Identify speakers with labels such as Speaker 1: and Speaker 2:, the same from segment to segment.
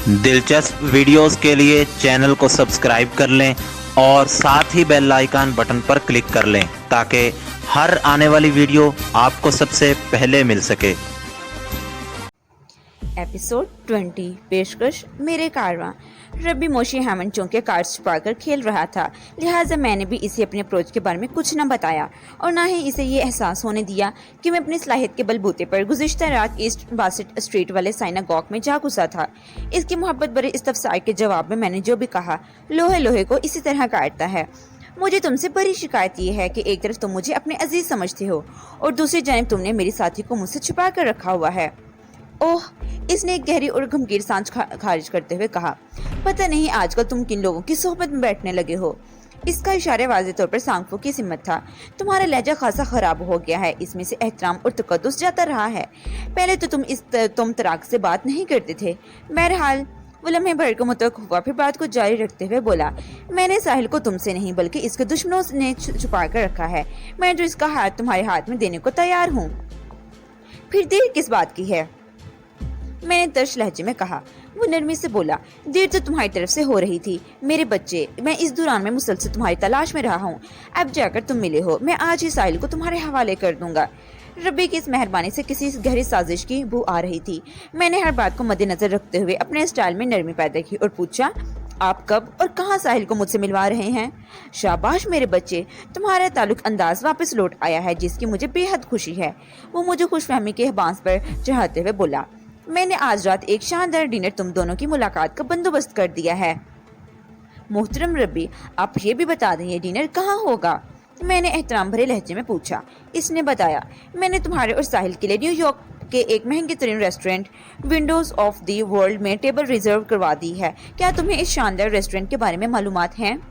Speaker 1: दिलचस्प वीडियोस के लिए चैनल को सब्सक्राइब कर लें और साथ ही बेल आइकन बटन पर क्लिक कर लें ताकि हर आने वाली वीडियो आपको सबसे पहले मिल सके।
Speaker 2: एपिसोड 20 पेशकश मेरे कारवां। रब्बी मोशी हेमन चौंके कार्ड्स छुपाकर खेल रहा था, लिहाजा मैंने भी इसे अपने अप्रोच के बारे में कुछ न बताया और ना ही इसे ये एहसास होने दिया कि मैं अपनी सलाहियत के बलबूते पर गुज़िश्ता रात ईस्ट बासेट स्ट्रीट वाले साइनागॉग में जा घुसा था। इसकी मोहब्बत भरे इस्तफसार के जवाब में मैंने जो भी कहा, लोहे लोहे को इसी तरह काटता है। मुझे तुमसे बड़ी शिकायत ये है कि एक तरफ तुम मुझे अपने अजीज समझते हो और दूसरी जानिब तुमने मेरी साथी को मुझसे छुपा कर रखा हुआ है। ओह, इसने एक गहरी और गंभीर सांस खारिज करते हुए कहा, पता नहीं आजकल तुम किन लोगों की सोहबत में बैठने लगे हो। इसका इशारे वाज़े तौर पर सांगफू की सिमत था। तुम्हारा लहजा खासा खराब हो गया है, इसमें से एहतराम और तकद्दुस जाता रहा है। पहले तो तुम तराक से बात नहीं करते थे। बहरहाल वो लम्हे भर को मुतवक्क हुआ, फिर बात को जारी रखते हुए बोला, मैंने साहिल को तुमसे नहीं बल्कि इसके दुश्मनों ने छुपा कर रखा है। मैं तो इसका हाथ तुम्हारे हाथ में देने को तैयार हूँ। फिर देर किस बात की है? मैंने तर्श लहजे में कहा। वो नरमी से बोला, देर तो तुम्हारी तरफ से हो रही थी मेरे बच्चे। मैं इस दौरान में मुसलसल तुम्हारी तलाश में रहा हूँ। अब जाकर तुम मिले हो, मैं आज ही साहिल को तुम्हारे हवाले कर दूंगा। रब्बी की इस मेहरबानी से किसी गहरी साजिश की बू आ रही थी। मैंने हर बात को मद्देनजर रखते हुए अपने स्टाइल में नरमी पैदा की और पूछा, आप कब और कहाँ साहिल को मुझसे मिलवा रहे हैं? शाबाश मेरे बच्चे, तुम्हारा ताल्लुक अंदाज वापस लौट आया है जिसकी मुझे बेहद खुशी है। वो मुझे खुशफहमी के बांस पर चढ़ाते हुए बोला, मैंने आज रात एक शानदार डिनर तुम दोनों की मुलाकात का बंदोबस्त कर दिया है। मोहतरम रब्बी, आप ये भी बता दें ये डिनर कहाँ होगा? मैंने एहतराम भरे लहजे में पूछा। इसने बताया, मैंने तुम्हारे और साहिल के लिए न्यूयॉर्क के एक महंगे तरीन restaurant Windows of the world में टेबल रिजर्व करवा दी है। क्या तुम्हें इस शानदार रेस्टोरेंट के बारे में मालूमात हैं?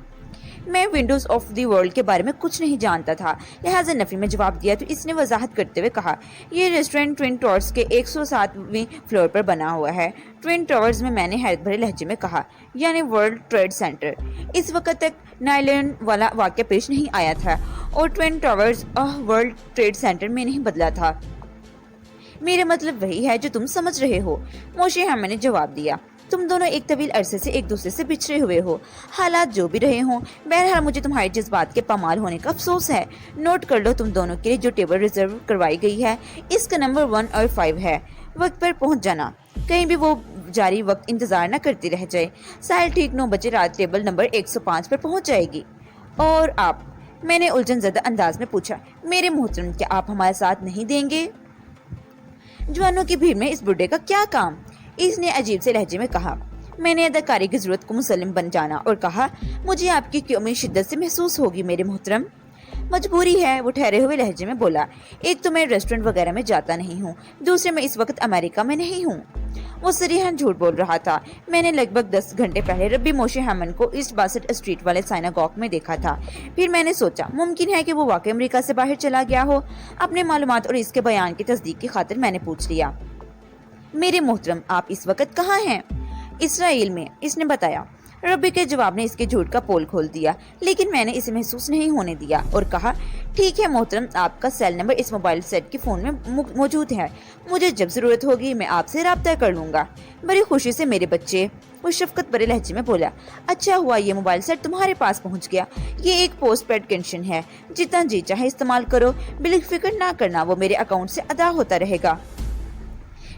Speaker 2: मैं विंडोज ऑफ द वर्ल्ड के बारे में कुछ नहीं जानता था, लिहाजा नफी में जवाब दिया तो इसने वजाहत करते हुए कहा, ये रेस्टोरेंट ट्विन टावर्स के 107वें फ्लोर पर बना हुआ है। ट्विन टावर्स में? मैंने हैरत भरे लहजे में कहा, यानी वर्ल्ड ट्रेड सेंटर। इस वक्त तक नाइलैंड वाला वाक़या पेश नहीं आया था और twin towers world trade centre में नहीं बदला था। मेरा मतलब वही है जो तुम समझ रहे हो, मोशे हेमन ने जवाब दिया। तुम दोनों एक तवील अरसे से एक दूसरे से बिछड़े हुए हो, हालात जो भी रहे हों। बहरहाल मुझे तुम्हारे जज्बात के पामाल होने का अफसोस है। नोट कर लो, तुम दोनों के लिए जो टेबल रिजर्व करवाई गई है इसका नंबर 1 और 5 है। वक्त पर पहुंच जाना, कहीं भी वो जारी वक्त इंतजार न करती रह जाए। साहिल ठीक 9 बजे रात टेबल नंबर 105 पर पहुंच जाएगी। और आप? मैंने उलझन ज़दा अंदाज में पूछा। मेरे मोहतरम, क्या आप हमारे साथ नहीं देंगे? जवानों की भीड़ में इस बुढ़े का क्या काम? इसने अजीब से लहजे में कहा। मैंने अदाकारी की जरूरत को मुसल्लम बन जाना और कहा, मुझे आपकी कमी शिद्दत से महसूस होगी मेरे मोहतरम। मजबूरी है, वो ठहरे हुए लहजे में बोला। एक तो मैं रेस्टोरेंट वगैरह में जाता नहीं हूँ, दूसरे मैं इस वक्त अमेरिका में नहीं हूँ। वो सरीहन झूठ बोल रहा था। मैंने लगभग 10 घंटे पहले रब्बी मोशे हेमन को ईस्ट बासेट स्ट्रीट वाले साइनागॉग में देखा था। फिर मैंने सोचा मुमकिन है कि वो वाकई अमेरिका से बाहर चला गया हो। अपने मालूमात और इसके बयान की तस्दीक की खातिर मैंने पूछ लिया, मेरे मोहतरम आप इस वक्त कहाँ हैं? इसराइल में, इसने बताया। रब्बी के जवाब ने इसके झूठ का पोल खोल दिया, लेकिन मैंने इसे महसूस नहीं होने दिया और कहा, ठीक है मोहतरम, आपका सेल नंबर इस मोबाइल सेट के फ़ोन में मौजूद है। मुझे जब ज़रूरत होगी मैं आपसे रब्ता कर लूँगा। बड़ी खुशी से मेरे बच्चे, वो शफकत भरे लहजे में बोला। अच्छा हुआ ये मोबाइल सेट तुम्हारे पास पहुँच गया। ये एक पोस्ट पेड पेंशन है, जितना जी चाहे इस्तेमाल करो, बिलफिक्र ना करना, वो मेरे अकाउंट से अदा होता रहेगा।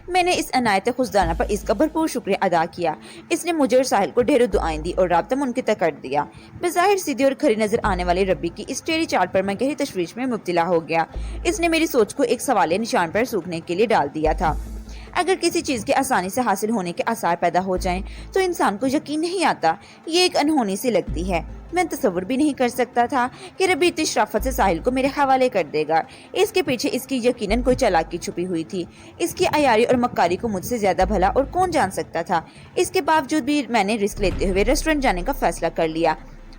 Speaker 2: मैंने इस अनायत खुशदाना पर इसका भरपूर शुक्रिया अदा किया। इसने मुझे और साहिल को ढेरों दुआएं दी और राब्ता मुनक़िता कर दिया। बज़ाहिर सीधी और खरी नजर आने वाली रब्बी की इस टेढ़ी चाल पर मैं गहरी तशवीश में मुब्तला हो गया। इसने मेरी सोच को एक सवालिया निशान पर सूखने के लिए डाल दिया था। अगर किसी चीज़ के आसानी से हासिल होने के आसार पैदा हो जाएं, तो इंसान को यकीन नहीं आता। ये एक अनहोनी सी लगती है। मैं तसव्वुर भी नहीं कर सकता था कि रब्बी इतनी शराफत से साहिल को मेरे हवाले कर देगा। इसके पीछे इसकी यकीनन कोई चालाकी छुपी हुई थी। इसकी अयारी और मक्कारी को मुझसे ज्यादा भला और कौन जान सकता था। इसके बावजूद भी मैंने रिस्क लेते हुए रेस्टोरेंट जाने का फैसला कर लिया।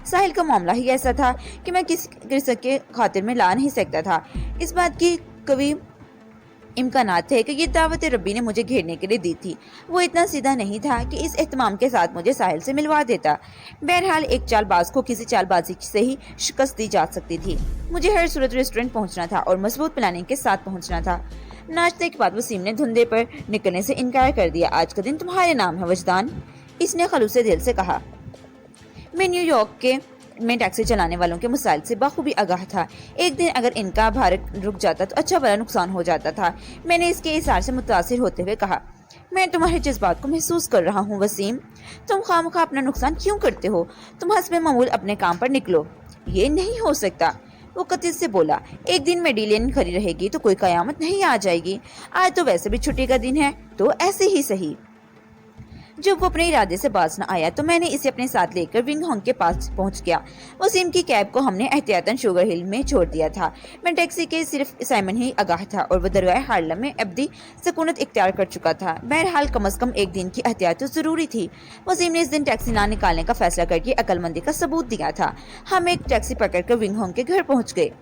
Speaker 2: साहिल का मामला ही ऐसा था कि मैं किसी रिस्क के खातिर में ला नहीं सकता था। इस बात की कभी इम्कानात थे कि ये दावत रब्बी ने मुझे घेरने के लिए दी थी। वो इतना सीधा नहीं था कि इस एहतमाम के साथ मुझे साहिल से मिलवा देता। बहरहाल एक चालबाज को किसी चालबाजी से ही शिकस्त दी जा सकती थी। मुझे हर सूरत रेस्टोरेंट पहुंचना था और मजबूत प्लानिंग के साथ पहुंचना था। नाश्ते के बाद वसीम ने धुंधे पर निकलने से इनकार कर दिया। आज का दिन तुम्हारे नाम है वजदान, इसने खलूसे दिल से कहा। मैं न्यूयॉर्क में टैक्सी चलाने वालों के मसाइल से बखूबी आगाह था। एक दिन अगर इनका भारत रुक जाता तो अच्छा बड़ा नुकसान हो जाता था। मैंने इसके इशारे से मुतासिर होते हुए कहा, मैं तुम्हारे जज्बात को महसूस कर रहा हूँ वसीम, तुम खामखा अपना नुकसान क्यों करते हो? तुम हस्बे मामूल अपने काम पर निकलो। ये नहीं हो सकता, वो कतिल से बोला। एक दिन मेडिलियन खड़ी रहेगी तो कोई कयामत नहीं आ जाएगी। आज तो वैसे भी छुट्टी का दिन है, तो ऐसे ही सही। जब वो अपने इरादे से बाज न आया तो मैंने इसे अपने साथ लेकर विंग हॉन्ग के पास पहुंच गया। वसीम की कैब को हमने एहतियातन शुगर हिल में छोड़ दिया था। मैं टैक्सी के सिर्फ साइमन ही आगाह था और वो दरगाह हार्लम में अब्दी सकूनत इख्तियार कर चुका था। बहरहाल कम अज कम एक दिन की एहतियात तो जरूरी थी। वसीम ने इस दिन टैक्सी ना निकालने का फैसला करके अक्लमंदी का सबूत दिया था। हम एक टैक्सी पकड़कर विंग हॉन्ग के घर पहुंच गए।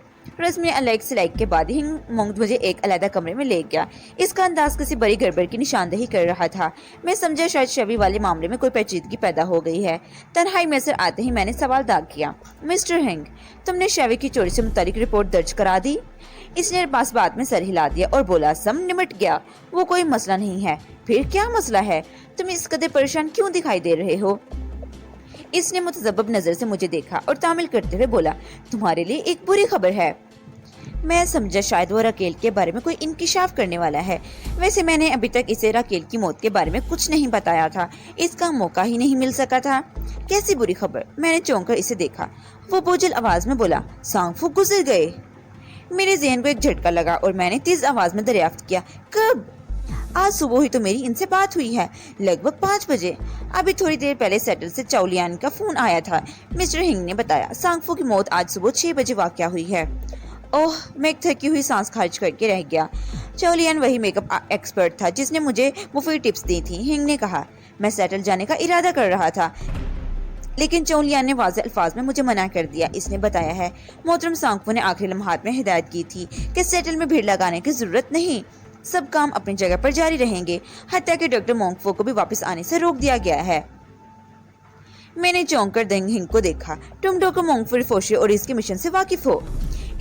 Speaker 2: रस्मी अलाइक सिलाइक के बाद ही मोंग मुझे एक अलग कमरे में ले गया। इसका अंदाज किसी बड़ी गड़बड़ की निशानदेही कर रहा था। मैं समझा शायद शबी वाले मामले में कोई पेचीदगी पैदा हो गई है। तन्हाई में से आते ही मैंने सवाल दाग किया, मिस्टर हिंग, तुमने शबी की चोरी से मुतालिक रिपोर्ट दर्ज करा दी? इसने पास बात में सर हिला दिया और बोला, सब निमट गया, वो कोई मसला नहीं है। फिर क्या मसला है? तुम इस कदर परेशान क्यों दिखाई दे रहे हो? इसने मुतजब्ब नजर से मुझे देखा और तामिल करते हुए बोला, तुम्हारे लिए एक बुरी खबर है। मैं समझा शायद वो राकेल के बारे में कोई इंकिशाफ करने वाला है। वैसे मैंने अभी तक इसे राकेल की मौत के बारे में कुछ नहीं बताया था, इसका मौका ही नहीं मिल सका था। कैसी बुरी खबर? मैंने चौंक कर इसे देखा। वो बोझल आवाज में बोला, सांगफू गुजर गए। मेरे ज़हन को एक झटका लगा और मैंने तेज आवाज में दरियाफ्त किया, कब? आज सुबह ही तो मेरी इनसे बात हुई है, लगभग 5 बजे। अभी थोड़ी देर पहले सेटल से चाउलियान का फोन आया था। मिस्टर हिंग ने बताया, सांगफू की मौत आज सुबह 6 बजे वाक़या हुई है। ओह, मैं एक थकी हुई सांस खारिज करके रह गया। चाउलियान वही मेकअप एक्सपर्ट था जिसने मुझे मुफीद टिप्स दी थी। हिंग ने कहा, मैं सेटल जाने का इरादा कर रहा था, लेकिन चौलियान ने वाज़ेह अल्फाज में मुझे मना कर दिया। इसने बताया है, मोहतरम सांगफू ने आखिरी लम्हात में हिदायत की थी कि सेटल में भीड़ लगाने की जरूरत नहीं, सब काम अपनी जगह पर जारी रहेंगे, हत्या के डॉक्टर मोंगफो को भी वापस आने से रोक दिया गया है। मैंने चौंक कर दंग हिंग को देखा। तुम डॉक्टर मोंगफो फोशे और इसके मिशन से वाकिफ हो?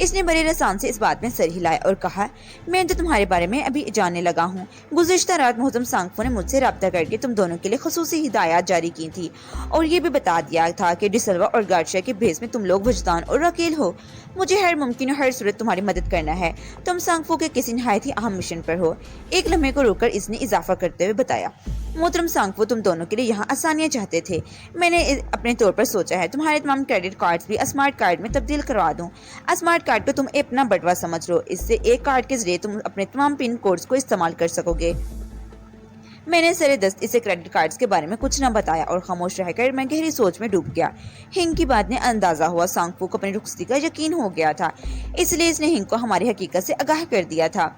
Speaker 2: इसने बड़े रसान से इस बात में सर हिलाया और कहा, मैं तो तुम्हारे बारे में अभी जानने लगा हूँ। गुज़िश्ता रात मोहतरम सांगफू ने मुझसे रब्ता करके तुम दोनों के लिए खुसूसी हिदायत जारी की थी और ये भी बता दिया था कि डिसल्वा और गार्शिया के भेस में तुम लोग वजदान और राकेल हो। मुझे हर मुमकिन और हर सूरत तुम्हारी मदद करना है। तुम सांगफू के किसी नहायत ही अहम मिशन पर हो। एक लम्हे को रोककर इसने इजाफा करते हुए बताया, मोहतरम सांगफू तुम दोनों के लिए यहाँ आसानियाँ चाहते थे। मैंने अपने तौर पर सोचा है तुम्हारे तमाम क्रेडिट कार्ड्स भी स्मार्ट कार्ड में तब्दील करवा दूँ। स्मार्ट कार्ड को तुम अपना बटवा समझ लो, इससे एक कार्ड के जरिए तुम अपने तमाम पिन कोड्स को इस्तेमाल कर सकोगे। मैंने सरे दस्त इसे क्रेडिट कार्ड्स के बारे में कुछ न बताया और खामोश रहकर मैं गहरी सोच में डूब गया। हिंग की बात ने अंदाजा हुआ सांगफू को अपनी रुखसती का यकीन हो गया था, इसलिए इसने हिंग को हमारी हकीकत से आगाह कर दिया था।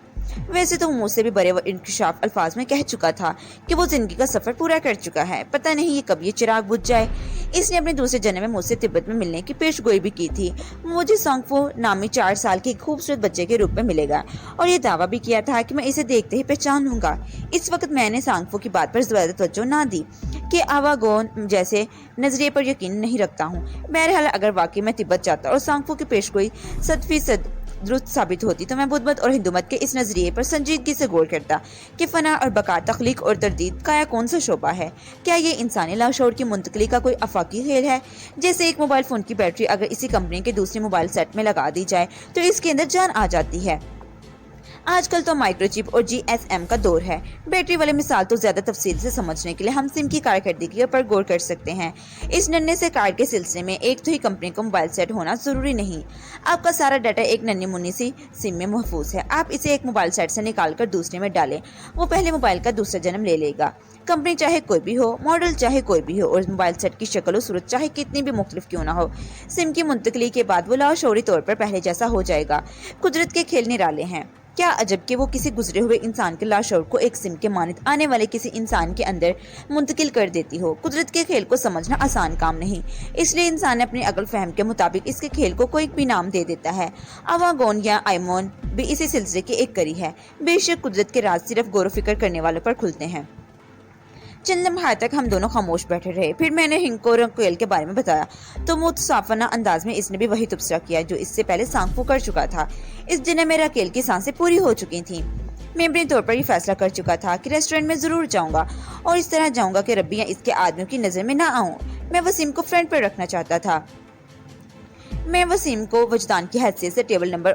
Speaker 2: वैसे तो मुझसे भी बड़े इंकशाफ अल्फाज में कह चुका था कि वो जिंदगी का सफर पूरा कर चुका है, पता नहीं ये कब ये चिराग बुझ जाए। इसने अपने दूसरे जन्म में मुझसे तिब्बत में मिलने की पेशगोई भी की थी। मुझे सांगफू नामी 4 साल के खूबसूरत बच्चे के रूप में मिलेगा और ये दावा भी किया था कि मैं इसे देखते ही पहचान लूंगा। इस वक्त मैंने सांगफू की बात पर ज्यादा तवज्जो ना दी कि आवागोन जैसे नजरिए पर यकीन नहीं रखता हूँ। बहरहाल अगर वाकई मैं तिब्बत जाता और सांगफू की पेशगोई 100% दुरुस्त साबित होती तो मैं बुद्ध और हिंदू मत के इस नजरिए पर संजीदगी से गौर करता कि फना और बका, तख्लीक और तरदीद का कौन सा शोबा है। क्या ये इंसानी लाशौर की मुंतकली का कोई अफाकी खेल है? जैसे एक मोबाइल फोन की बैटरी अगर इसी कंपनी के दूसरे मोबाइल सेट में लगा दी जाए तो इसके अंदर जान आ जाती है। आजकल तो माइक्रोचिप और GSM का दौर है। बैटरी वाले मिसाल तो ज्यादा तफसील से समझने के लिए हम सिम की कारकर्दगी पर गौर कर सकते हैं। इस नन्हे से कार्ड के सिलसिले में एक तो ही कंपनी को मोबाइल सेट होना जरूरी नहीं। आपका सारा डाटा एक नन्ही मुन्नी सी सिम में महफूज है। आप इसे एक मोबाइल सेट से निकाल कर दूसरे में डालें, वो पहले मोबाइल का दूसरा जन्म ले लेगा। कंपनी चाहे कोई भी हो, मॉडल चाहे कोई भी हो और मोबाइल सेट की शक्ल और सूरत चाहे कितनी भी मुख्तलिफ क्यों ना हो, सिम की मुंतकली के बाद वो लाशौरी तौर पर पहले जैसा हो जाएगा। कुदरत के खेल निराले हैं। क्या अजब कि वो किसी गुजरे हुए इंसान के लाशौर को एक सिम के मानित आने वाले किसी इंसान के अंदर मुंतकिल कर देती हो। कुदरत के खेल को समझना आसान काम नहीं, इसलिए इंसान अपनी अकल फहम के मुताबिक इसके खेल को कोई भी नाम दे देता है। आवागोन या आइमोन भी इसी सिलसिले के एक कड़ी है। बेशक कुदरत के राज सिर्फ गौर फिक्र करने वालों पर खुलते हैं। चंद लम्हा तक हम दोनों खामोश बैठे रहे। फिर मैंने हिंग को राकेल के बारे में बताया तो मुतसाफना अंदाज में इसने भी वही तबसरा किया जो इससे पहले सांगफू कर चुका था। इस दिन में राकेल की सांसें पूरी हो चुकी थी। मैं अपने तौर पर ये फैसला कर चुका था कि रेस्टोरेंट में ज़रूर जाऊंगा और इस तरह जाऊंगा कि रब्बी या इसके आदमियों की नज़र में ना आऊं। मैं वसीम को फ्रंट पर रखना चाहता था। मैं वसीम को वजदान की हैसियत से टेबल नंबर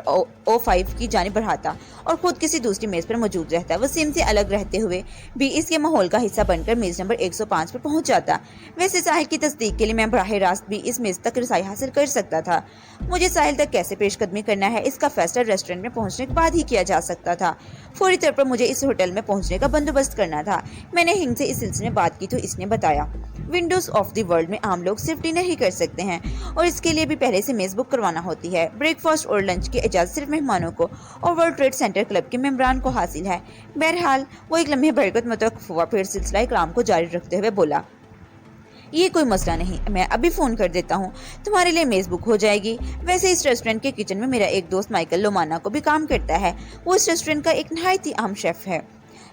Speaker 2: O5 की जानिब बढ़ाता और खुद किसी दूसरी मेज़ पर मौजूद रहता। वसीम से अलग रहते हुए भी इसके माहौल का हिस्सा बनकर मेज़ नंबर 105 पर पहुंच जाता। वैसे साहिल की तस्दीक के लिए मैं बराह रास्त भी इस मेज़ तक रसाई हासिल कर सकता था। मुझे साहिल तक कैसे पेशकदमी करना है, इसका फैसला रेस्टोरेंट में पहुंचने के बाद ही किया जा सकता था। फौरी तौर पर मुझे इस होटल में पहुंचने का बंदोबस्त करना था। मैंने हिंग से इस सिलसिले में बात की तो इसने बताया, विंडोज ऑफ द वर्ल्ड में आम लोग सिर्फ डिनर ही कर सकते हैं और इसके लिए भी पहले से मेज़ बुक करवाना होती है। ब्रेकफास्ट और लंच की इजाज़त सिर्फ मेहमानों को और वर्ल्ड ट्रेड सेंटर क्लब के मेंबरान को हासिल है। बहरहाल वो एक लम्हे बरकत मुतवक्किफ हुआ, फिर सिलसिला इकराम को जारी रखते हुए बोला, ये कोई मसला नहीं, मैं अभी फ़ोन कर देता हूँ, तुम्हारे लिए मेज़ बुक हो जाएगी। वैसे इस रेस्टोरेंट के किचन में मेरा एक दोस्त माइकल लोमाना को भी काम करता है। वो इस रेस्टोरेंट का एक नहायत ही अहम शेफ़ है।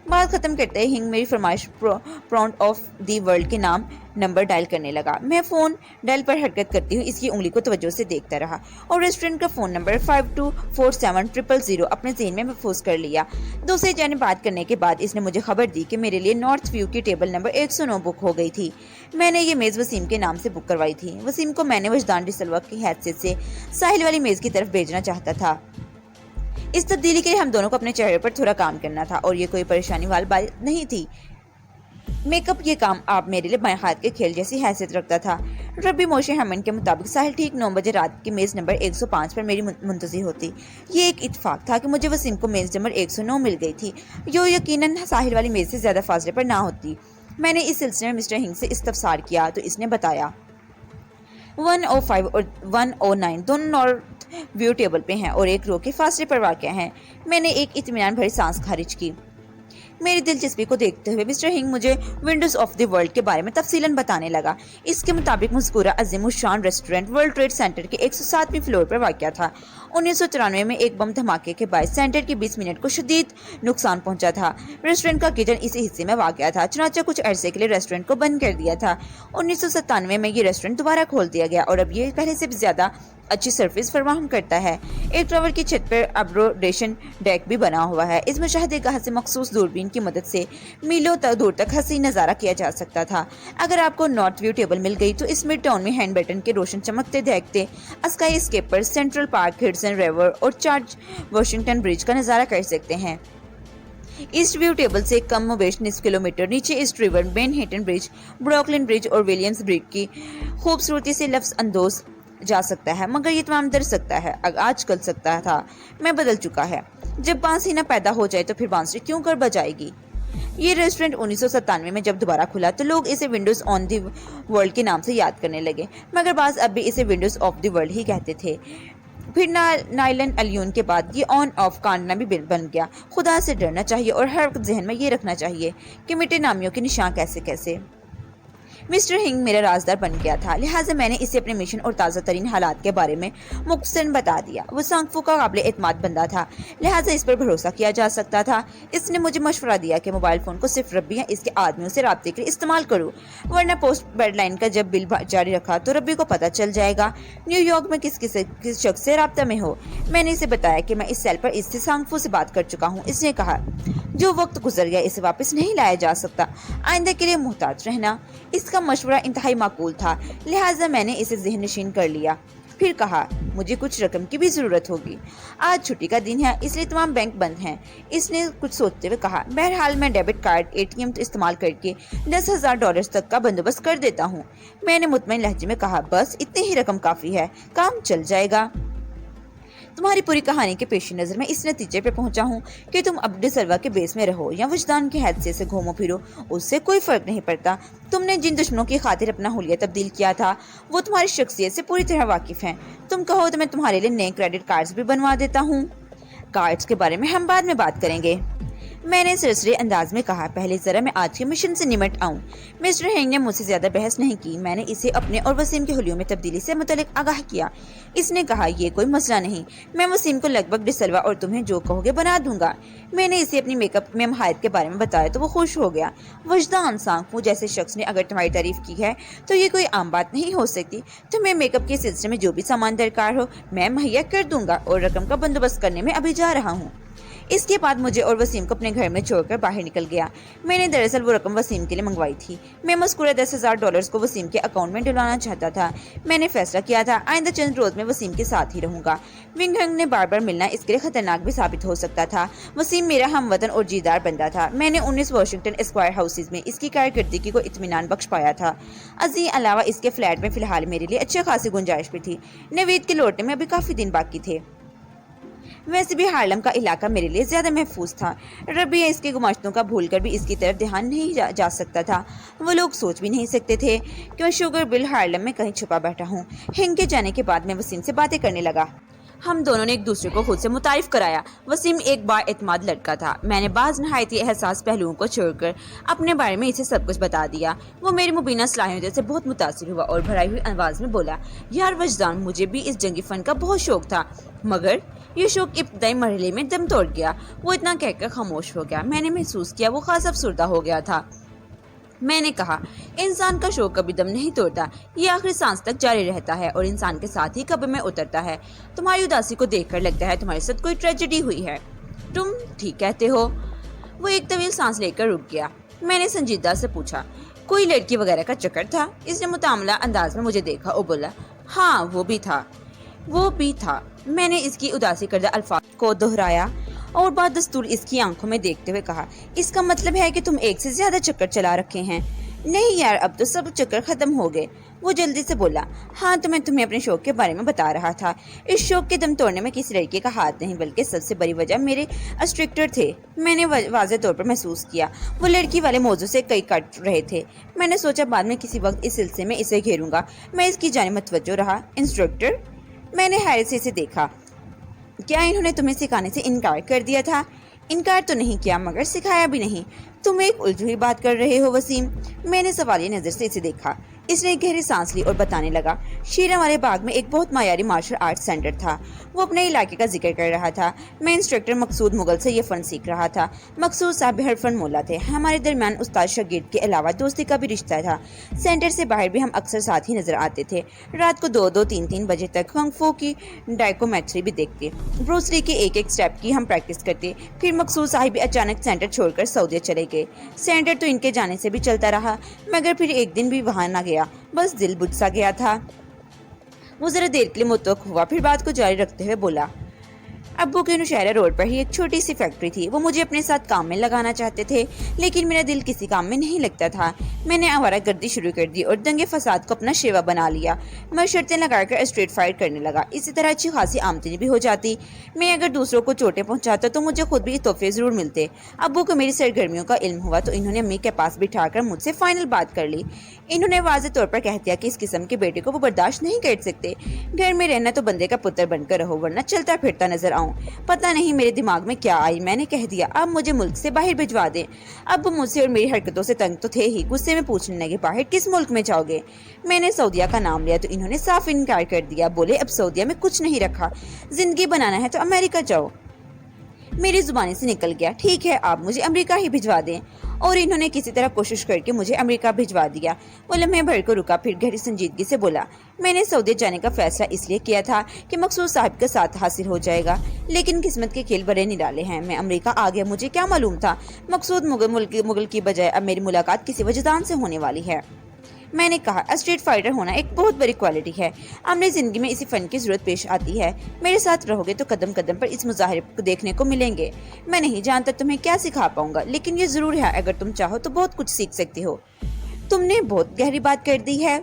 Speaker 2: बात खत्म करते ही हिंग मेरी फरमाइश प्राउंड ऑफ दी वर्ल्ड के नाम नंबर डायल करने लगा। मैं फ़ोन डायल पर हरकत करती हुई इसकी उंगली को तवज्जो से देखता रहा और रेस्टोरेंट का फ़ोन नंबर 524700 अपने ज़हन में महफूज कर लिया। दूसरे जाने बात करने के बाद इसने मुझे खबर दी कि मेरे लिए नॉर्थ व्यू की टेबल नंबर 109 बुक हो गई थी। मैंने ये मेज़ वसीम के नाम से बुक करवाई थी। वसीम को मैंने वजदान डिसल्वा की हैसियत से साहिल वाली मेज़ की तरफ भेजना चाहता था। इस तब्दीली के लिए हम दोनों को अपने चेहरे पर थोड़ा काम करना था और ये कोई परेशानी वाली बात नहीं थी। मेकअप ये काम आप मेरे लिए बाएं हाथ के खेल जैसी हैसियत रखता था। रब्बी मोशे हेमन के मुताबिक साहिल ठीक 9 बजे रात की मेज़ नंबर 105 पर मेरी मुंतज़िर होती। ये एक इत्तेफाक था कि मुझे वसीम को मेज़ नंबर 109 मिल गई थी, जो यकीनन साहिल वाली मेज़ से ज़्यादा फासले पर ना होती। मैंने इस सिलसिले में मिस्टर हिंग से इस्तफसार किया तो इसने बताया, 105 और 109 दोनों नॉर्थ व्यू टेबल पे हैं और एक रो के फासले पर वाक़या हैं। मैंने एक इत्मीनान भरी सांस खारिज की। मेरी दिलचस्पी को देखते हुए मिस्टर हिंग मुझे विंडोज ऑफ द वर्ल्ड के बारे में तफसीलन बताने लगा। इसके मुताबिक मज़कूरा अज़ीमुश्शान रेस्टोरेंट वर्ल्ड ट्रेड सेंटर के 107वीं फ्लोर पर वाक़या था। 1994 में एक बम धमाके के बाद सेंटर के 20 मिनट को शदीद नुकसान पहुंचा था। रेस्टोरेंट का किचन इसी हिस्से में वाक़या था, चुनांचे कुछ अरसे के लिए रेस्टोरेंट को बंद कर दिया था। 1997 में ये रेस्टोरेंट दोबारा खोल दिया गया और अब ये पहले से भी ज़्यादा अच्छी सर्विस फराहम करता है। एक टावर की छत पर अब्रोडेशन डेक भी बना हुआ है। इस मुशाहदे गाह से मखसूस दूरबीन की मदद से मीलों तक दूर तक हसीन नज़ारा किया जा सकता था। अगर आपको नॉर्थ व्यू टेबल मिल गई तो इस मिड टाउन में हैंड बटन के रोशन चमकते देखते skyscraper, Central Park, Hudson River और जॉर्ज वाशिंगटन ब्रिज का नज़ारा कर सकते हैं। ईस्ट व्यू टेबल से कम वेश 19 किलोमीटर नीचे east river, Manhattan bridge, Brooklyn bridge और विलियम्स ब्रिज की खूबसूरती से लफ्ज़ अंदोज जा सकता है, मगर ये तमाम दर सकता है आजकल सकता था, मैं बदल चुका है। जब बांसुरी न पैदा हो जाए तो फिर बांसुरी क्यों कर बजाएगी। ये रेस्टोरेंट 1997 में जब दोबारा खुला तो लोग इसे विंडोज ऑन द वर्ल्ड के नाम से याद करने लगे, मगर बाज अब भी इसे विंडोज ऑफ द वर्ल्ड ही कहते थे। फिर नाइलन अलियून के बाद ये ऑन ऑफ कांडना भी बन गया। खुदा से डरना चाहिए और हर वक्त जहन में ये रखना चाहिए कि मिटे नामियों के निशान कैसे कैसे। मिस्टर हिंग मेरा राजदार बन गया था, लिहाजा मैंने इसे अपने मिशन और ताज़ा तरीन हालात के बारे में मुख्तसरन बता दिया। वो सांगफू का काबिल एतमाद बंदा था, लिहाजा इस पर भरोसा किया जा सकता था। इसने मुझे मशवरा दिया कि मोबाइल फ़ोन को सिर्फ रब्बी या इसके आदमियों से रब्ते के लिए इस्तेमाल करूँ, वरना पोस्ट बेडलाइन का जब बिल जारी रखा तो रब्बी को पता चल जाएगा न्यूयॉर्क में किस शख्स से रब्ता में हो। मैंने इसे बताया कि मैं इस सेल पर इससे सांगफू से बात कर चुका हूँ। इसने कहा, जो वक्त गुजर गया इसे वापस नहीं लाया जा सकता, आइंदा के लिए मुहताज रहना। इसका मशवरा इंतहाई माकूल था, लिहाजा मैंने इसे ज़हन नशीन कर लिया। फिर कहा, मुझे कुछ रकम की भी ज़रूरत होगी, आज छुट्टी का दिन है इसलिए तमाम बैंक बंद हैं। इसने कुछ सोचते हुए कहा, बहरहाल मैं डेबिट कार्ड ATM इस्तेमाल करके $10,000 तक का बंदोबस्त कर देता हूँ। मैंने मुतमईन लहजे में कहा, बस इतनी ही रकम काफ़ी है, काम चल जाएगा। तुम्हारी पूरी कहानी के पेश नज़र मैं इस नतीजे पे पहुंचा हूँ कि तुम अब्दुल सलवा के बेस में रहो या वजदान के हैसियत से घूमो फिरो, उससे कोई फ़र्क नहीं पड़ता। तुमने जिन दुश्मनों की खातिर अपना हुलिया तब्दील किया था वो तुम्हारी शख्सियत से पूरी तरह वाकिफ़ हैं। तुम कहो तो मैं तुम्हारे लिए नए क्रेडिट कार्ड्स भी बनवा देता हूँ। कार्ड्स के बारे में हम बाद में बात करेंगे, मैंने सरसरी अंदाज में कहा। पहले ज़रा मैं आज के मिशन से निमट आऊँ। मिस्टर हेंग ने मुझसे ज़्यादा बहस नहीं की। मैंने इसे अपने और वसीम के हुलियों में तब्दीली से मुतल्लिक आगाह किया। इसने कहा, ये कोई मसला नहीं, मैं वसीम को लगभग डिसलवा और तुम्हें जो कहोगे बना दूंगा। मैंने इसे अपनी मेकअप में महारत के बारे में बताया तो वो खुश हो गया। वजदान सांगफू जैसे शख्स ने अगर तुम्हारी तारीफ की है तो ये कोई आम बात नहीं हो सकती। तुम्हें मेकअप के सिलसिले में जो भी सामान दरकार हो मैं मुहैया कर दूंगा और रकम का बंदोबस्त करने में अभी जा रहा हूँ। इसके बाद मुझे और वसीम को अपने घर में छोड़कर बाहर निकल गया। मैंने दरअसल वो रकम वसीम के लिए मंगवाई थी। मैं मज़कूरा $10,000 को वसीम के अकाउंट में डलवाना चाहता था। मैंने फैसला किया था आइंदा चंद रोज में वसीम के साथ ही रहूंगा। विंग हंग ने बार बार मिलना इसके लिए खतरनाक भी साबित हो सकता था। वसीम मेरा हमवतन और जीदार बंदा था। मैंने 19 वाशिंगटन स्क्वायर हाउसेज में इसकी कारकर्दगी को इत्मीनान बख्श पाया था। अजी अलावा इसके फ्लैट में फिलहाल मेरे लिए अच्छी खासी गुंजाइश भी थी। नवीद के लौटने में अभी काफी दिन बाकी थे। वैसे भी हार्लम का इलाका मेरे लिए ज्यादा महफूज था। रबी इसके गुमाश्तों का भूलकर भी इसकी तरफ ध्यान नहीं जा सकता था। वो लोग सोच भी नहीं सकते थे कि मैं शुगर बिल हार्लम में कहीं छुपा बैठा हूँ। हिंग के जाने के बाद मैं वसीम से बातें करने लगा। हम दोनों ने एक दूसरे को खुद से मुतारिफ कराया। वसीम एक बाएतमाद लड़का था। मैंने बाज नहायती एहसास पहलुओं को छोड़कर अपने बारे में इसे सब कुछ बता दिया। वो मेरी मुबीना सलाहियतों से बहुत मुतासिर हुआ और भराई हुई आवाज में बोला, यार वजदान, मुझे भी इस जंगी फन का बहुत शौक था, मगर ये शौक इब्तदाई मरहले में दम तोड़ गया। वो इतना कहकर खामोश हो गया। मैंने महसूस किया वो खास अफसुर्दा हो गया था। मैंने कहा, इंसान का शौक कभी दम नहीं तोड़ता, ये आखिरी सांस तक जारी रहता है और इंसान के साथ ही कब्र में उतरता है। तुम्हारी उदासी को देखकर लगता है तुम्हारे साथ कोई ट्रेजेडी हुई है। तुम ठीक कहते हो। वो एक तवील सांस लेकर रुक गया। मैंने संजीदा से पूछा, कोई लड़की वगैरह का चक्कर था? इसने मुतामला अंदाज में मुझे देखा और बोला, हाँ वो भी था। मैंने इसकी उदासी करदा अल्फाज को दोहराया और बाद दस्तूर इसकी आंखों में देखते हुए कहा, इसका मतलब है कि तुम एक से ज्यादा चक्कर चला रखे हैं? नहीं यार, अब तो सब चक्कर खत्म हो गए। वो जल्दी से बोला, हाँ तो मैं तुम्हें अपने शौक के बारे में बता रहा था। इस शौक के दम तोड़ने में किसी लड़के का हाथ नहीं, बल्कि सबसे बड़ी वजह मेरे स्ट्रिक्टर थे। मैंने वाज़ेह तौर पर महसूस किया वो लड़की वाले मौजू से कई कट रहे थे। मैंने सोचा बाद में किसी वक्त इस सिलसिले में इसे घेरूंगा। मैं इसकी जानिब मुतवज्जो रहा। इंस्ट्रक्टर? मैंने हैरत से इसे देखा। क्या इन्होंने तुम्हें सिखाने से इनकार कर दिया था? इनकार तो नहीं किया, मगर सिखाया भी नहीं। तुम एक उलझी हुई बात कर रहे हो वसीम। मैंने सवालिया नजर से इसे देखा। इसने एक गहरी सांस ली और बताने लगा, शीरा वाले बाग में एक बहुत मायारी मार्शल आर्ट सेंटर था। वो अपने इलाके का जिक्र कर रहा था। मैं इंस्ट्रक्टर मकसूद मुगल से ये फन सीख रहा था। मकसूद साहब हर फन मोला थे। हमारे दरमियान उस्ताद शागिर्द के अलावा दोस्ती का भी रिश्ता था। सेंटर से बाहर भी हम अक्सर साथ ही नजर आते थे। रात को 2-2, 3-3 बजे तक कंगफू की डायकोमेट्री भी देखते। ब्रूस के एक स्टेप की हम प्रैक्टिस करते। फिर मकसूद साहब भी अचानक सेंटर छोड़कर सऊदी चले गए। सेंटर तो इनके जाने से भी चलता रहा, मगर फिर एक दिन भी वहां न गया। बस दिल बुझ सा गया था। वो जरा देर के लिए मुतवक्क हुआ, फिर बात को जारी रखते हुए बोला, अब्बू के नौशहरा रोड पर ही एक छोटी सी फैक्ट्री थी। वो मुझे अपने साथ काम में लगाना चाहते थे, लेकिन मेरा दिल किसी काम में नहीं लगता था। मैंने आवारागर्दी शुरू कर दी और दंगे फसाद को अपना शेवा बना लिया। मैं शर्तें लगाकर स्ट्रीट फाइट करने लगा। इसी तरह अच्छी खासी आमदनी भी हो जाती। मैं अगर दूसरों को चोटें पहुंचाता तो मुझे खुद भी तोहफे जरूर मिलते। अब्बू को मेरी सरगर्मियों का इल्म हुआ तो इन्होंने अम्मी के पास बिठाकर मुझसे फाइनल बात कर ली। इन्होंने वाज़ेह तौर पर कह दिया कि इस किस्म के बेटे को वो बर्दाश्त नहीं कर सकते। घर में रहना तो बंदे का पुत्र बनकर रहो, वरना चलता फिरता नजर आऊं। पता नहीं मेरे दिमाग में क्या आई, मैंने कह दिया, अब मुझे मुल्क से बाहर भिजवा दें। अब वो मुझसे और मेरी हरकतों से तंग तो थे ही। गुस्से में पूछने लगे, बाहर किस मुल्क में जाओगे? मैंने सऊदिया का नाम लिया तो इन्होंने साफ इनकार कर दिया। बोले, अब सऊदिया में कुछ नहीं रखा, जिंदगी बनाना है तो अमेरिका जाओ। मेरी जुबानी से निकल गया, ठीक है आप मुझे अमेरिका ही भिजवा दें। और इन्होंने किसी तरह कोशिश करके मुझे अमेरिका भिजवा दिया। वो लम्हे भर को रुका, फिर गहरी संजीदगी से बोला, मैंने सऊदी जाने का फैसला इसलिए किया था कि मकसूद साहब के साथ हासिल हो जाएगा, लेकिन किस्मत के खेल बड़े निराले हैं। मैं अमेरिका आ गया, मुझे क्या मालूम था मकसूद मुगल की बजाय अब मेरी मुलाकात किसी वजदान से होने वाली है। मैंने कहा, स्ट्रीट फाइटर होना एक बहुत बड़ी क्वालिटी है। अपनी जिंदगी में इसी फन की जरूरत पेश आती है। मेरे साथ रहोगे तो कदम कदम पर इस मुजाहरे को देखने को मिलेंगे। मैं नहीं जानता तुम्हें क्या सिखा पाऊंगा, लेकिन ये जरूर है अगर तुम चाहो तो बहुत कुछ सीख सकती हो। तुमने बहुत गहरी बात कर दी है।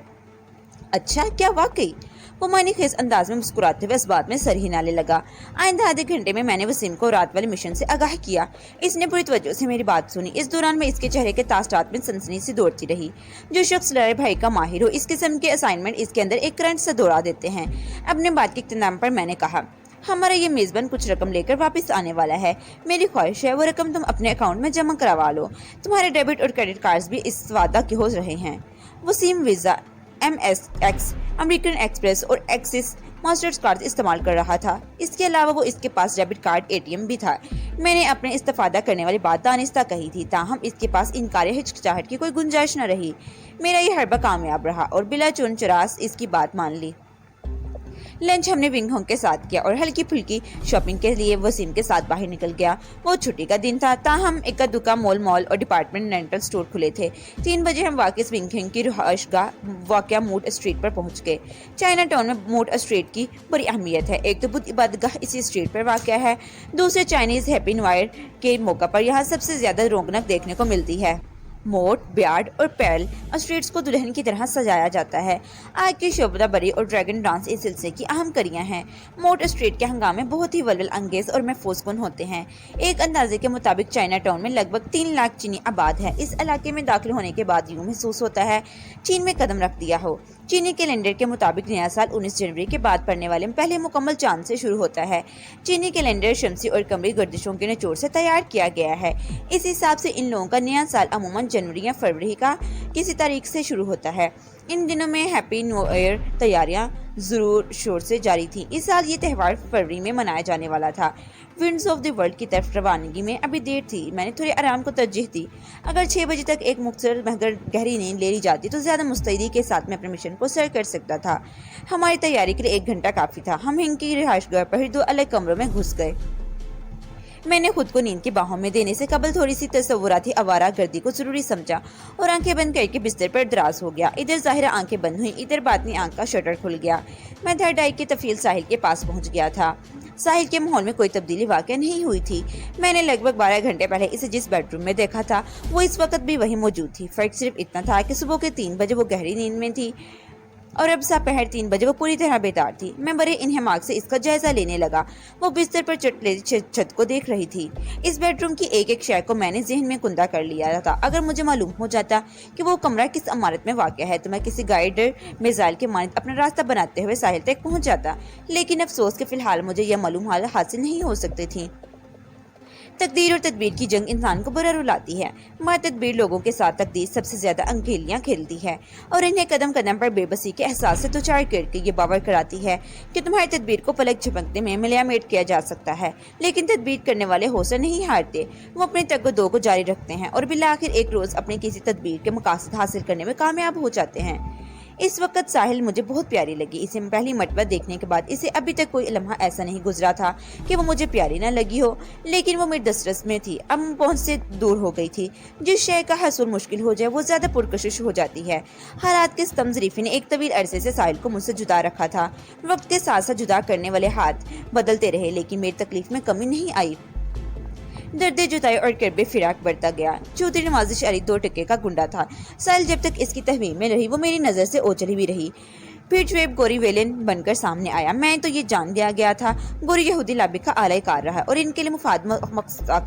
Speaker 2: अच्छा, क्या वाकई? वो मानीखेज अंदाज में मुस्कुराते हुए इस बात में सर हिलाने लगा। आइंदा आधे घंटे में मैंने वसीम को रात वाले मिशन से आगाह किया। इसने पूरी तवज्जो से मेरी बात सुनी। इस दौरान मैं इसके चेहरे के तासरात में सनसनी सी दौड़ती रही। जो शख्स लड़ाई भाई का माहिर हो, इस किस्म के असाइनमेंट इसके अंदर एक करंट सा दौड़ा देते हैं। अपने बात के इख्तिताम पर मैंने कहा, हमारा ये मेज़बान कुछ रकम लेकर वापस आने वाला है। मेरी ख्वाहिश है वो रकम तुम अपने अकाउंट में जमा करवा लो। तुम्हारे डेबिट और क्रेडिट कार्ड्स भी इस वादा के हो रहे हैं। Waseem visa, MSX, American Express और एक्सिस मास्टर्स कार्ड इस्तेमाल कर रहा था। इसके अलावा वो इसके पास डेबिट कार्ड ATM भी था। मैंने अपने इस्तेफादा करने वाली बात दानिस्ता कही थी, ताहम इसके पास इनकार या हिचकिचाहट की कोई गुंजाइश न रही। मेरा ये हरबा कामयाब रहा और बिला चुन चरास इसकी बात मान ली। लंच हमने विंग होंग के साथ किया और हल्की फुल्की शॉपिंग के लिए वसीम के साथ बाहर निकल गया। वो छुट्टी का दिन था, ताहम इक्का दुक्का मॉल और डिपार्टमेंट रेंटल स्टोर खुले थे। 3 बजे हम वाकिस विंग होंग की रिहाइशगाह वाक़या मूड स्ट्रीट पर पहुंच गए। चाइना टाउन में मूड स्ट्रीट की बड़ी अहमियत है। एक तो बुद्ध इबादतगाह इसी स्ट्रीट पर वाक़या है, दूसरे चाइनीज हैप्पी न्यू ईयर के मौका पर यहाँ सबसे ज्यादा रौनक देखने को मिलती है। मोट, ब्यार्ड और पैल स्ट्रीट्स को दुल्हन की तरह सजाया जाता है। आग की शोभा बरी और ड्रैगन डांस इस सिलसिले की अहम कड़ियां हैं। मोट स्ट्रीट के हंगामे बहुत ही वलवल अंगेज और महफूजकुन होते हैं। एक अंदाजे के मुताबिक चाइना टाउन में लगभग 3 लाख चीनी आबाद है। इस इलाके में दाखिल होने के बाद यूं महसूस होता है चीन में कदम रख दिया हो। चीनी कैलेंडर के मुताबिक नया साल 19 जनवरी के बाद पड़ने वाले पहले मुकम्मल चांद से शुरू होता है। चीनी कैलेंडर शमसी और कमरी गर्दिशों के निचोड़ से तैयार किया गया है। इस हिसाब से इन लोगों का नया साल अमूमन जनवरी या फरवरी का किसी तारीख से शुरू होता है। इन दिनों में हैप्पी न्यू ईयर तैयारियां जरूर शोर से जारी थी। इस साल ये त्यौहार फरवरी में मनाया जाने वाला था। विंड्स ऑफ द वर्ल्ड की तरफ रवानगी में अभी देर थी। मैंने थोड़े आराम को तरजीह दी। अगर 6 बजे तक एक मुख्तसर मगर गहरी नींद ले ली जाती तो ज़्यादा मुस्तैदी के साथ मैं अपने मिशन को सर कर सकता था। हमारी तैयारी के लिए 1 घंटा काफ़ी था। हम हिंग की रिहाइशगाह पर 2 अलग कमरों में घुस गए। मैंने खुद को नींद की बाहों में देने से कबल थोड़ी सी तसव्वुराती आवारा गर्दी को जरूरी समझा और आंखें बंद करके बिस्तर पर दराज हो गया। इधर ज़ाहिरा आंखें बंद हुई, इधर बातनी आंख का शटर खुल गया। मैं थर्ड आई के तफील साहिल के पास पहुंच गया था। साहिल के माहौल में कोई तब्दीली वाक़ई नहीं हुई थी। मैंने लगभग 12 घंटे पहले इसे जिस बेडरूम में देखा था वो इस वक्त भी वही मौजूद थी। फर्क सिर्फ इतना था कि सुबह के 3 बजे वो गहरी नींद में थी और अब दोपहर 3 बजे वो पूरी तरह बेदार थी। मैं बड़े इन्हमाक से इसका जायजा लेने लगा। वो बिस्तर पर छत को देख रही थी। इस बेडरूम की एक एक शय को मैंने जहन में कुंदा कर लिया था। अगर मुझे मालूम हो जाता कि वो कमरा किस इमारत में वाक़ है तो मैं किसी गाइडर मिसाइल के मानद अपना रास्ता बनाते हुए साहिल तक पहुंच जाता। लेकिन अफसोस कि फिलहाल मुझे यह मालूम हाल हासिल नहीं हो सकती थी। तकदीर और तदबीर की जंग इंसान को बुरा रुलाती है। मगर तदबीर लोगों के साथ तकदीर सबसे ज्यादा अंगेलियां खेलती है और इन्हें कदम कदम पर बेबसी के एहसास से दोचार करके ये बावर कराती है कि तुम्हारी तदबीर को पलक झपकने में मिलामेट किया जा सकता है। लेकिन तदबीर करने वाले हौसला नहीं हारते। वो अपने तगदो को जारी रखते हैं और बिलाखिर एक रोज अपनी किसी तदबीर के मकासद हासिल करने में कामयाब हो जाते हैं। इस वक्त साहिल मुझे बहुत प्यारी लगी। इसे पहली मर्तबा देखने के बाद इसे अभी तक कोई लम्हा ऐसा नहीं गुजरा था कि वो मुझे प्यारी ना लगी हो, लेकिन वो मेरी दस्तरस में थी। अब पहुंच से दूर हो गई थी। जिस शय का हसूल मुश्किल हो जाए वो ज्यादा पुरकशिश हो जाती है। हालात के स्तम ज़रीफ़ी ने एक तवील अरसे से साहिल को मुझसे जुदा रखा था। वक्त के साथ साथ जुदा करने वाले हाथ बदलते रहे, लेकिन मेरी तकलीफ में कमी नहीं आई। दर्द जुदाई और करबे फिराक बढ़ता गया। चौधरी नवाजिश अली 2 टके का गुंडा था। साहिल जब तक इसकी तहवीम में रही वो मेरी नज़र से ओझली भी रही। फिर शुएब गोरी वेलन बनकर सामने आया। मैं तो ये जान दिया गया था गोरी यहूदी लाबी का आला कार रहा है और इनके लिए मुफाद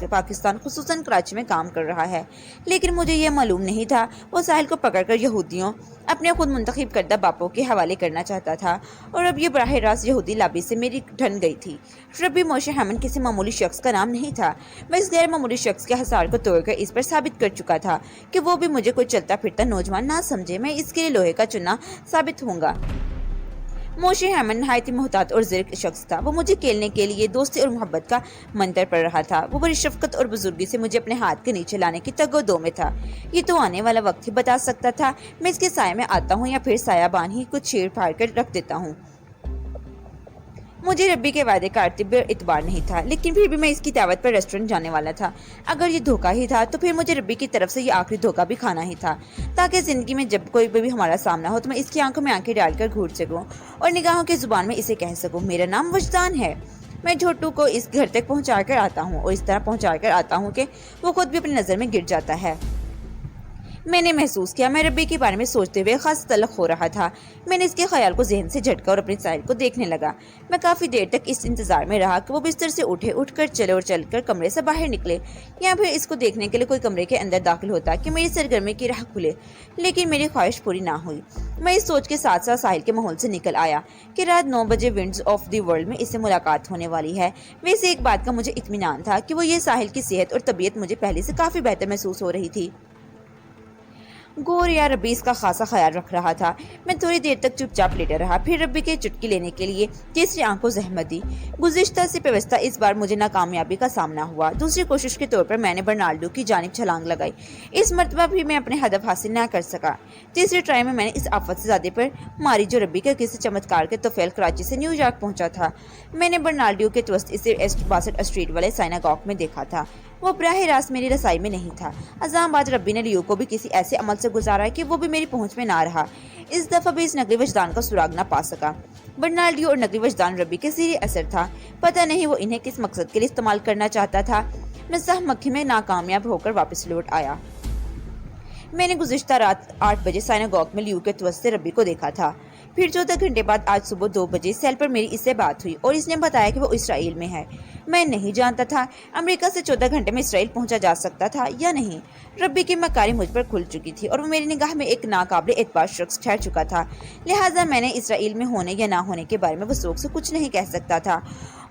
Speaker 2: पाकिस्तान खुसूसन कराची में काम कर रहा है। लेकिन मुझे ये मालूम नहीं था वो साहिल को पकड़कर यहूदियों अपने खुद मुंतखब करदा बापों के हवाले करना चाहता था और अब ये बराह रास्त यहूदी लाबी से मेरी ठन गई थी। रब्बी मोशे हैमन किसी मामूली शख्स का नाम नहीं था। मैं इस गैर मामूली शख्स के हसार को तोड़कर इस पर साबित कर चुका था कि वो भी मुझे कोई चलता फिरता नौजवान ना समझे। मैं इसके लिए लोहे का चुना साबित होऊंगा। मोशे हैमन नहायत ही मोहतात और ज़िर्क शख्स था। वो मुझे खेलने के लिए दोस्ती और मोहब्बत का मंतर पड़ रहा था। वो बड़ी शफकत और बुजुर्गी से मुझे अपने हाथ के नीचे लाने की तगो-दो में था। ये तो आने वाला वक्त ही बता सकता था मैं इसके साये में आता हूँ या फिर सायाबान ही कुछ छेड़ फाड़ कर रख देता हूँ। मुझे रब्बी के वादे का इतबार नहीं था, लेकिन फिर भी मैं इसकी दावत पर रेस्टोरेंट जाने वाला था। अगर ये धोखा ही था तो फिर मुझे रब्बी की तरफ से ये आखिरी धोखा भी खाना ही था, ताकि जिंदगी में जब कोई भी हमारा सामना हो तो मैं इसकी आंखों में आंखें डालकर घूर सकूं और निगाहों की जुबान में इसे कह सकूं, मेरा नाम वजदान है। मैं छोटू को इस घर तक पहुंचा कर आता हूँ और इस तरह पहुंचा कर आता हूँ कि वो खुद भी अपनी नज़र में गिर जाता है। मैंने महसूस किया मैं रब्बी के बारे में सोचते हुए खास तलख हो रहा था। मैंने इसके ख्याल को जहन से झटका और अपने साहिल को देखने लगा। मैं काफ़ी देर तक इस इंतज़ार में रहा कि वो बिस्तर से उठकर चले और चलकर कमरे से बाहर निकले या फिर इसको देखने के लिए कोई कमरे के अंदर दाखिल होता कि मेरी सरगर्मी की राह खुले, लेकिन मेरी ख्वाहिश पूरी ना हुई। मैं इस सोच के साथ साथ साहिल के माहौल से निकल आया कि रात 9 बजे विंड्स ऑफ द वर्ल्ड में इससे मुलाकात होने वाली है। वैसे एक बात का मुझे इत्मीनान था कि वो ये साहिल की सेहत और तबीयत मुझे पहले से काफ़ी बेहतर महसूस हो रही थी। गौर या रब्बी इसका खासा ख्याल रख रहा था। मैं थोड़ी देर तक चुपचाप लेटा रहा, फिर रब्बी की चुटकी लेने के लिए तीसरी आंख को जहमत दी। गुज़िश्ता से पेवस्ता इस बार मुझे नाकामयाबी का सामना हुआ। दूसरी कोशिश के तौर पर मैंने बर्नाल्डो की जानिब छलांग लगाई। इस मरतबा भी मैं अपने हदफ हासिल न कर सका। तीसरी ट्राई में मैंने इस आफत ज़ादे पर मारी जो रब्बी के किसी चमत्कार के तोफैल कराची से न्यूयॉर्क पहुंचा था। मैंने बर्नाल्डो के दोस्त इसे एस्ट बासठ स्ट्रीट वाले साइनागॉग में देखा था। वो बराह रास्त मेरी रसाई में नहीं था। अज़ां बाद रब्बी ने लियो को भी किसी ऐसे अमल से गुजारा कि वो भी मेरी पहुंच में ना रहा। इस दफ़ा भी इस नकली वजदान का सुराग ना पा सका। बर्नाल्डो और नकली वजदान रब्बी के सीधे असर था। पता नहीं वो इन्हें किस मकसद के लिए इस्तेमाल करना चाहता था। मैं सहमक्खी में नाकामयाब होकर वापस लौट आया। मैंने गुज़िश्ता रात 8 बजे साइनागॉग में लियो के दोस्त से रब्बी को देखा था। फिर 14 घंटे बाद आज सुबह 2 बजे सेल पर मेरी इससे बात हुई और इसने बताया कि वो इसराइल में है। मैं नहीं जानता था अमेरिका से 14 घंटे में इसराइल पहुंचा जा सकता था या नहीं। रब्बी की मक्कारी मुझ पर खुल चुकी थी और वो मेरी निगाह में एक नाकाबिल एतबार शख्स ठहर चुका था। लिहाजा मैंने इसराइल में होने या ना होने के बारे में वसूख से कुछ नहीं कह सकता था।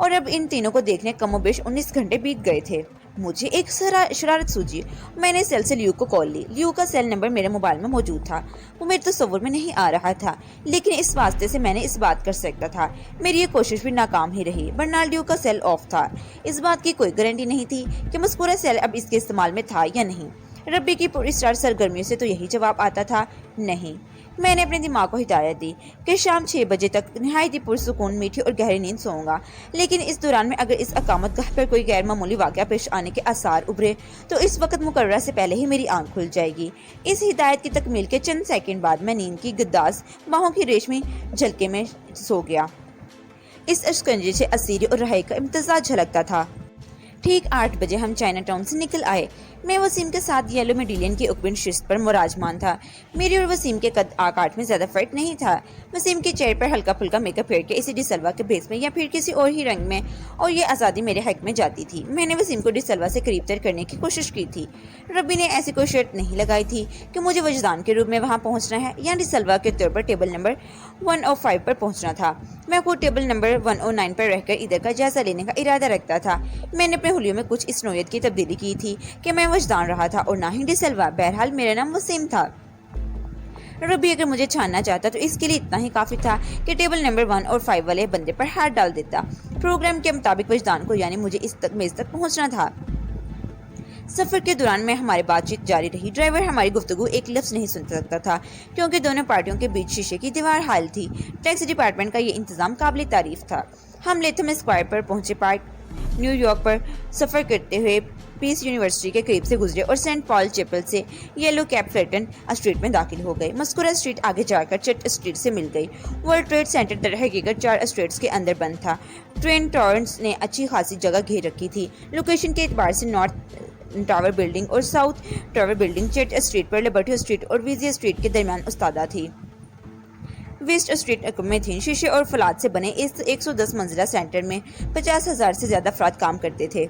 Speaker 2: और अब इन तीनों को देखने कमोबेश 19 घंटे बीत गए थे। मुझे एक शरारत सूझी। मैंने सेल से लियो को कॉल ली। लियो का सेल नंबर मेरे मोबाइल में मौजूद था। वो मेरे तस्वुर में नहीं आ रहा था, लेकिन इस वास्ते से मैंने इस बात कर सकता था। मेरी ये कोशिश भी नाकाम ही रही। बर्नाल्डो का सेल ऑफ था। इस बात की कोई गारंटी नहीं थी कि मज़कूरा सेल अब इसके इस्तेमाल में था या नहीं। रब्बी की पूरी स्टार सरगर्मियों से तो यही जवाब आता था, नहीं। मैंने अपने दिमाग को हिदायत दी कि शाम 6 बजे तक नहायत ही पुरसुकून मीठी और गहरी नींद सोऊंगा, लेकिन इस दौरान में अगर इस अकामत गाह पर कोई गैर मामूली वाक़या पेश आने के आसार उभरे तो इस वक्त मुकर्रर से पहले ही मेरी आंख खुल जाएगी। इस हिदायत की तकमील के चंद सेकंड बाद मैं नींद की गद्दाज बाहों की रेशमी झलके में सो गया। इस शिकंजे से असीरी और रहाई का इम्तिज़ाज झलकता था। ठीक 8 बजे हम चाइना टाउन से निकल आए। मैं वसीम के साथ येलो मेडिलियन की उकबिन शिस्त पर मुराजमान था। मेरी और वसीम के कद आकाट में ज़्यादा फर्क नहीं था। वसीम के चेहरे पर हल्का फुल्का मेकअप फेर के इसी डिसल्वा के बेस में या फिर किसी और ही रंग में, और ये आज़ादी मेरे हक में जाती थी। मैंने वसीम को डिसल्वा से करीब तर करने की कोशिश की थी। रब्बी ने ऐसी कोई शर्त नहीं लगाई थी कि मुझे वजदान के रूप में वहाँ पहुँचना है या डिसल्वा के तौर पर टेबल नंबर 105 पर पहुँचना था। मैं खुद टेबल नंबर 109 पर रहकर इधर का जायजा लेने का इरादा रखता था। मैंने अपने हुलियों में कुछ इस नोयत की तब्दीली की थी कि मैं वजदान रहा था और ना ही डिसल्वा। बहरहाल मेरा नाम वसीम था। रब्बी अगर मुझे छानना चाहता तो इसके लिए इतना ही काफ़ी था कि टेबल नंबर 1 और 5 वाले बंदे पर हाथ डाल देता। प्रोग्राम के मुताबिक वजदान को यानी मुझे इस तक मेज़ तक पहुंचना था। सफ़र के दौरान में हमारी बातचीत जारी रही। ड्राइवर हमारी गुफ्तगू एक लफ्ज़ नहीं सुन सकता था क्योंकि दोनों पार्टियों के बीच शीशे की दीवार हाल थी। टैक्सी डिपार्टमेंट का ये इंतज़ाम काबिल तारीफ था। हम लेथम स्क्वायर पर पहुंचे। पार्क न्यूयॉर्क पर सफ़र करते हुए पीस यूनिवर्सिटी के करीब से गुजरे और सेंट पॉल चैपल से येलो कैप फ्लेटन स्ट्रीट में दाखिल हो गए। मस्कुरा स्ट्रीट आगे जाकर चर्च स्ट्रीट से मिल गई। वर्ल्ड ट्रेड सेंटर दर हकीकत 4 स्ट्रीट्स के अंदर बंद था। ट्रेन टॉर्रेंट्स ने अच्छी खासी जगह घेर रखी थी। लोकेशन के एतबार से नॉर्थ टावर बिल्डिंग और south tower building church street पर लिबर्टी स्ट्रीट और विजिया स्ट्रीट के दरमियान उस्तादा थी। वेस्ट स्ट्रीट में थी। शीशे और फलाद से बने इस 110 मंजिला सेंटर में 50,000 से ज़्यादा अफराद काम करते थे।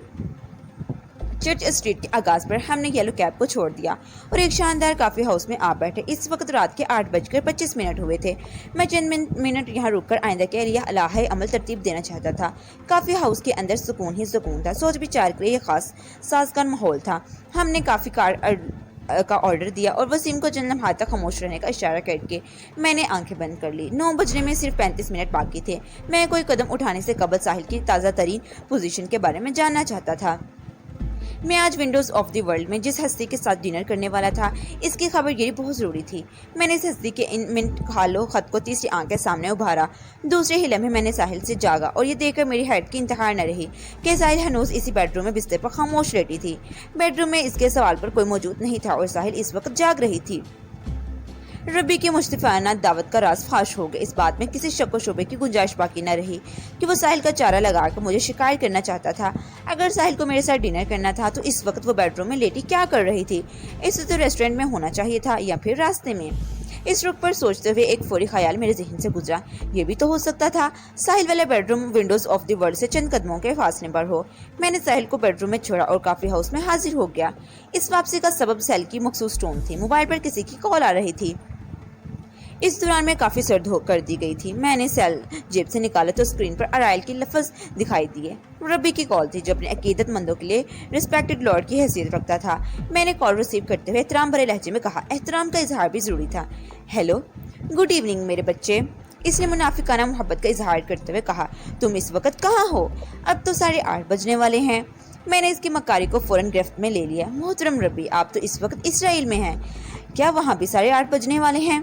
Speaker 2: चर्च स्ट्रीट के आगाज पर हमने येलो कैब को छोड़ दिया और एक शानदार काफ़ी हाउस में आ बैठे। इस वक्त रात के 8:25 हुए थे। मैं चंद मिनट यहाँ रुककर आइंदा के लिए अलाहा अमल तरतीब देना चाहता था। काफ़ी हाउस के अंदर सुकून ही सुकून था। सोच विचार के लिए यह खास साजगार माहौल था। हमने काफ़ी का ऑर्डर दिया और वसीम को चंद लम्हात तक खामोश रहने का इशारा करके मैंने आंखें बंद कर ली। 9 बजने में सिर्फ 35 मिनट बाकी थे। मैं कोई कदम उठाने से कबल साहिल की ताज़ा तरीन पोजीशन के बारे में जानना चाहता था। मैं आज विंडोज़ ऑफ द वर्ल्ड में जिस हस्ती के साथ डिनर करने वाला था, इसकी खबर यही बहुत ज़रूरी थी। मैंने इस हस्ती के इन मिनट खालो खत को तीसरी आंख के सामने उभारा। दूसरे ही लम्हे मैंने साहिल से जागा और ये देखकर मेरी हैरत की इंतहा न रही कि साहिल हनूज इसी बेडरूम में बिस्तर पर खामोश लेटी थी। बेडरूम में इसके सवाल पर कोई मौजूद नहीं था और साहिल इस वक्त जाग रही थी। रब्बी की मुश्तिफाना दावत का राज फाश हो गया। इस बात में किसी शक व शुबे की गुंजाइश बाकी न रही कि वो साहिल का चारा लगाकर मुझे शिकायत करना चाहता था। अगर साहिल को मेरे साथ डिनर करना था तो इस वक्त वो बेडरूम में लेटी क्या कर रही थी? इसे तो रेस्टोरेंट में होना चाहिए था या फिर रास्ते में। इस रुख पर सोचते हुए एक फौरी ख्याल मेरे जहन से गुजरा। ये भी तो हो सकता था साहिल वाला bedroom Windows of the world से चंद कदमों के फासले पर हो। मैंने साहिल को बेडरूम में छोड़ा और काफ़ी हाउस में हाजिर हो गया। इस वापसी का सबब साहिल की मखसूस टोन थी। मोबाइल पर किसी की कॉल आ रही थी। اس دوران میں کافی سر دھو کر دی گئی تھی۔ میں نے سیل جیب سے نکالا تو اسکرین پر ارائل کے لفظ دکھائی دیے۔ ربی کی کال تھی جو اپنے عقیدت مندوں کے لیے ریسپیکٹڈ لارڈ کی حیثیت رکھتا تھا۔ میں نے کال ریسیو کرتے ہوئے احترام بھرے لہجے میں کہا، احترام کا اظہار بھی ضروری تھا۔ ہیلو، گڈ ایوننگ میرے بچے، اس نے منافقانہ محبت کا اظہار کرتے ہوئے کہا۔ تم اس وقت کہاں ہو؟ اب تو 8:30 بجنے والے ہیں۔ میں نے اس کی مکاری کو فوراً گرفت میں لے لیا۔ محترم ربی، آپ تو اس وقت اسرائیل میں ہیں، کیا وہاں بھی 8:30 بجنے والے ہیں؟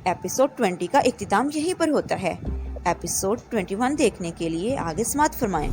Speaker 2: ایپیسوڈ 20 کا اختتام یہیں پر ہوتا ہے۔ ایپیسوڈ 21 دیکھنے کے لیے آگے سماعت فرمائیں۔